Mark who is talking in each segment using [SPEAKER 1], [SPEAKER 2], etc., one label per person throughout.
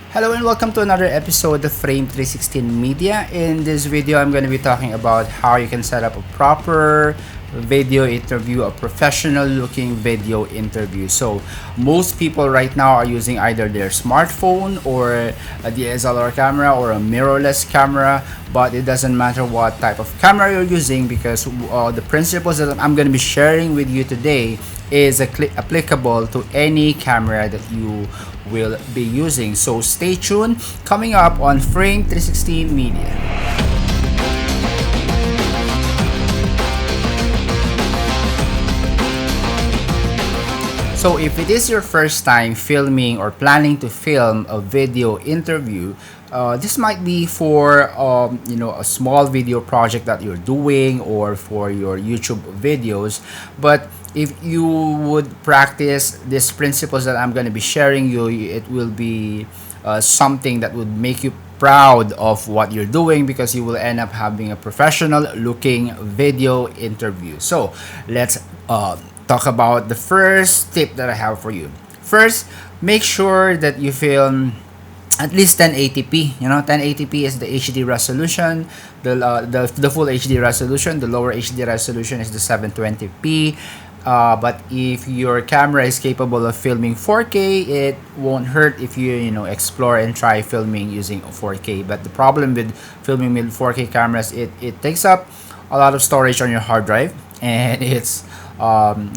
[SPEAKER 1] Hello and welcome to another episode of Frame 316 Media. In this video, I'm going to be talking about how you can set up a proper video interview, a professional looking video interview. So most people right now are using either their smartphone or a DSLR camera or a mirrorless camera, but it doesn't matter what type of camera you're using because the principles that I'm going to be sharing with you today is applicable to any camera that you will be using. So stay tuned. Coming up on Frame 316 Media. So if it is your first time filming or planning to film a video interview, this might be for a small video project that you're doing or for your YouTube videos. But if you would practice these principles that I'm going to be sharing you, it will be something that would make you proud of what you're doing because you will end up having a professional looking video interview. So let's talk about the first tip that I have for you. First, make sure that you film at least 1080p. 1080p is the HD resolution. The full HD resolution. The lower HD resolution is the 720p. But if your camera is capable of filming 4K, it won't hurt if you explore and try filming using 4K. But the problem with filming with 4K cameras, it takes up a lot of storage on your hard drive, and it's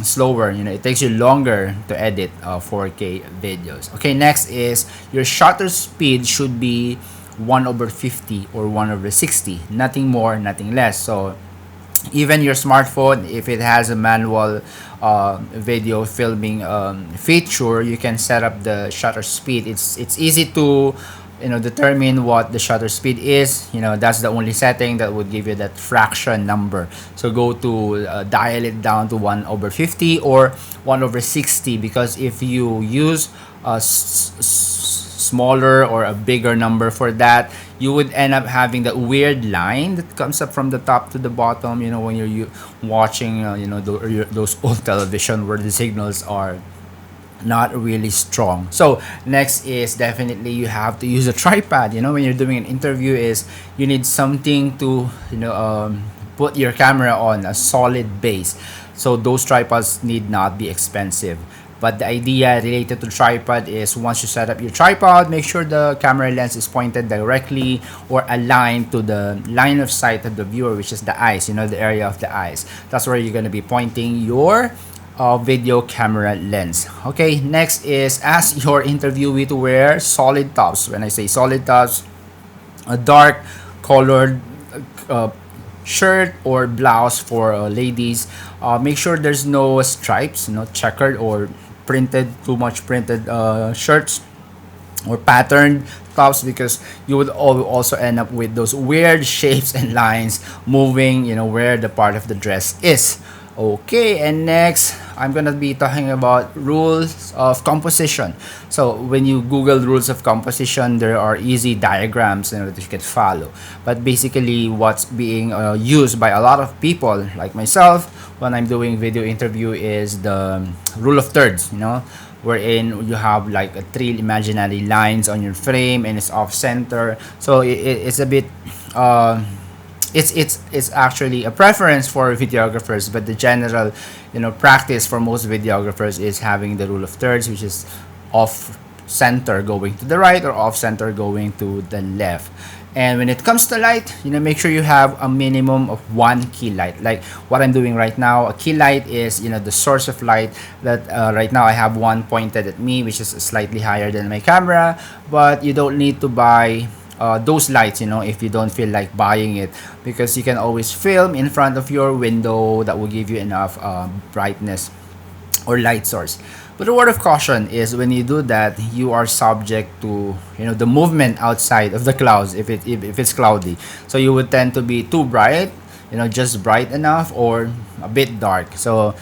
[SPEAKER 1] slower. It takes you longer to edit 4K videos. Okay, next is your shutter speed should be 1/50 or 1/60, nothing more, nothing less. So even your smartphone, if it has a manual video filming feature, you can set up the shutter speed. It's easy to determine what the shutter speed is. That's the only setting that would give you that fraction number. So go to dial it down to 1/50 or 1/60, because if you use a smaller or a bigger number for that, you would end up having that weird line that comes up from the top to the bottom, when you're watching those old television where the signals are not really strong. So next is definitely you have to use a tripod. When you're doing an interview, is you need something to put your camera on, a solid base. So those tripods need not be expensive. But the idea related to tripod is once you set up your tripod, make sure the camera lens is pointed directly or aligned to the line of sight of the viewer, which is the eyes, the area of the eyes. That's where you're going to be pointing your video camera lens. Okay, next is ask your interviewee to wear solid tops. When I say solid tops, a dark colored shirt or blouse for ladies. Make sure there's no stripes, checkered or too much printed shirts or patterned tops, because you would also end up with those weird shapes and lines moving where the part of the dress is. Okay, and next I'm gonna be talking about rules of composition. So when you Google rules of composition, there are easy diagrams that you can follow. But basically, what's being used by a lot of people like myself when I'm doing video interview is the rule of thirds. Wherein you have like three imaginary lines on your frame and it's off center. So it's a bit. It's actually a preference for videographers, but the general practice for most videographers is having the rule of thirds, which is off center going to the right or off center going to the left. And when it comes to light, make sure you have a minimum of one key light. Like what I'm doing right now, a key light is the source of light that right now I have one pointed at me, which is slightly higher than my camera. But you don't need to buy those lights if you don't feel like buying it, because you can always film in front of your window that will give you enough brightness or light source. But a word of caution is when you do that, you are subject to the movement outside of the clouds if it's cloudy. So you would tend to be too bright, just bright enough, or a bit dark. So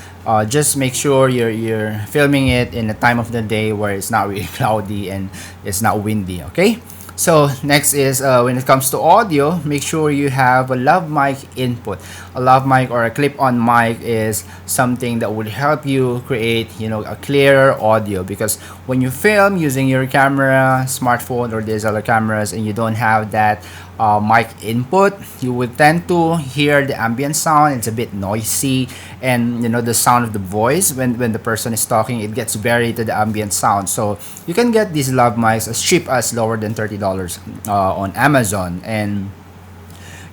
[SPEAKER 1] just make sure you're filming it in a time of the day where it's not really cloudy and it's not windy. Okay. So next is when it comes to audio, make sure you have a lav mic input. A lav mic or a clip-on mic is something that would help you create, a clearer audio, because when you film using your camera, smartphone or DSLR cameras, and you don't have that mic input, you would tend to hear the ambient sound. It's a bit noisy, and the sound of the voice when the person is talking, it gets buried to the ambient sound. So you can get these lav mics as cheap as lower than $30 on Amazon, and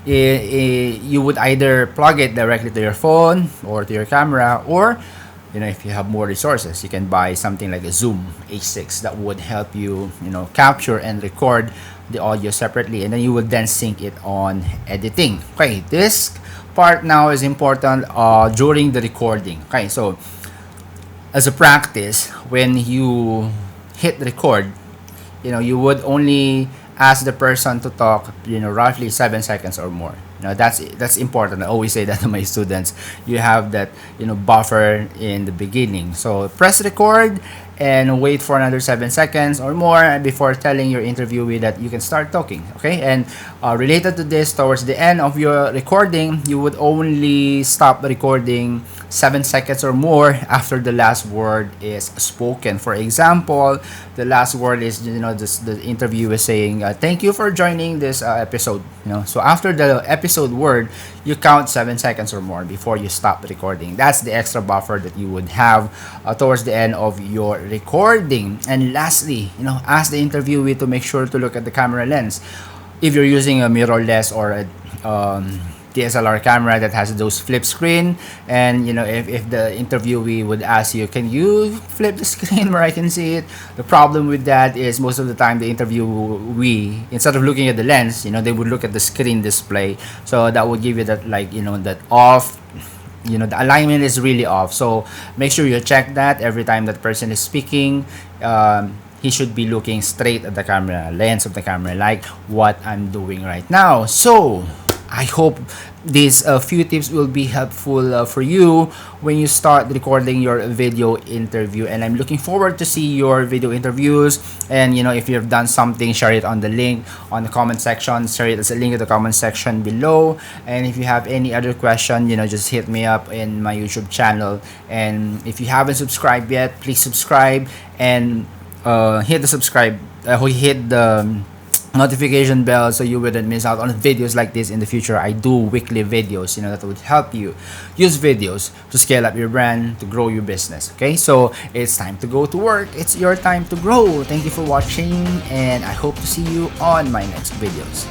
[SPEAKER 1] you would either plug it directly to your phone or to your camera, or if you have more resources, you can buy something like a Zoom H6 that would help you capture and record the audio separately, and then you would then sync it on editing. Okay, this part now is important during the recording. Okay, so as a practice, when you hit record, you would only ask the person to talk, roughly 7 seconds or more. That's important. I always say that to my students. You have that, buffer in the beginning. So press record and wait for another 7 seconds or more before telling your interviewee that you can start talking. Okay, and related to this, towards the end of your recording, you would only stop recording 7 seconds or more after the last word is spoken. For example, the last word is, the interview is saying, thank you for joining this episode. So after the episode word, you count 7 seconds or more before you stop recording. That's the extra buffer that you would have towards the end of your recording. And lastly, ask the interviewee to make sure to look at the camera lens. If you're using a mirrorless or a DSLR camera that has those flip screen, and if the interviewee would ask you, can you flip the screen where I can see it? The problem with that is most of the time the interviewee, instead of looking at the lens, they would look at the screen display. So that would give you that, that off, the alignment is really off. So make sure you check that every time that person is speaking. He should be looking straight at the camera lens of the camera, like what I'm doing right now. So I hope these few tips will be helpful for you when you start recording your video interview, and I'm looking forward to see your video interviews. And if you've done something, share it on the link on the comment section. Share it as a link in the comment section below. And if you have any other question, just hit me up in my YouTube channel. And if you haven't subscribed yet, please subscribe and hit the notification bell so you wouldn't miss out on videos like this in the future. I do weekly videos, that would help you use videos to scale up your brand, to grow your business. Okay, so it's time to go to work. It's your time to grow. Thank you for watching, and I hope to see you on my next videos.